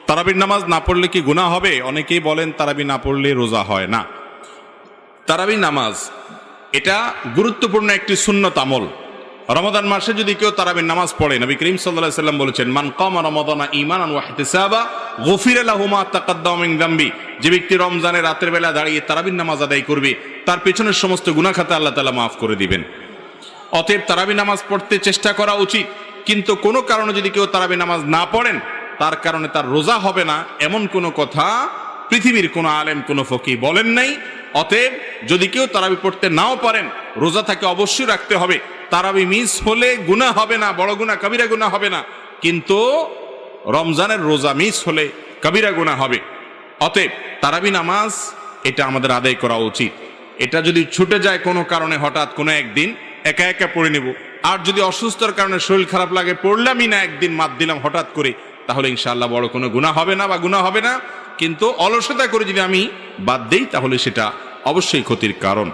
তারাবির নামাজ না পড়লে কি গুনাহ হবে? অনেকেই বলেন তারাবি না পড়লে রোজা হয় না। তারাবি নামাজ এটা গুরুত্বপূর্ণ একটি সুন্নত আমল। রমাদান মাসে যদি কেউ তারাবির নামাজ পড়ে, নবী করিম সাল্লাল্লাহু আলাইহি ওয়াসাল্লাম বলেছেন, মান কামা রমাদানা ঈমানান ওয়া ইহতিসাবা গুফিরা লাহু মা তাকাদ্দামা মিন যামবি। যে ব্যক্তি রমজানের রাতের বেলা দাঁড়িয়ে তারাবির নামাজ আদায় করবে, তার পেছনের সমস্ত গুনাহ খাতা আল্লাহ তাআলা মাফ করে দিবেন। অতএব তারাবি নামাজ পড়তে চেষ্টা করা উচিত। কিন্তু কোনো কারণে যদি কেউ তারাবি নামাজ না পড়েন, তার কারণে তার রোজা হবে না, এমন কোনো কথা পৃথিবীর কোনো আলেম, কোনো ফকিহ বলেন নাই। অতএব যদি কেউ তারাবি পড়তে নাও পারেন, রোজা তাকে অবশ্যই রাখতে হবে। তারাবি মিস হলে গুনাহ হবে না, বড় গুনাহ কবিরা গুনাহ হবে না, কিন্তু রমজানের রোজা মিস হলে কবিরা গুনাহ হবে। অতএব তারাবি নামাজ এটা আমাদের আদায় করা উচিত। এটা যদি ছুটে যায় কোনো কারণে, হঠাৎ কোনো একদিন একা একা পড়ে নেব। আর যদি অসুস্থতার কারণে শরীর খারাপ লাগে, পড়লামই না, একদিন মাত দিলাম হঠাৎ করে, তাহলে ইনশাআল্লাহ বড় কোনো গুনাহ হবে না বা গুনাহ হবে না। কিন্তু অলসতা করে যদি আমি বাদ দেই, তাহলে সেটা অবশ্যই ক্ষতির কারণ।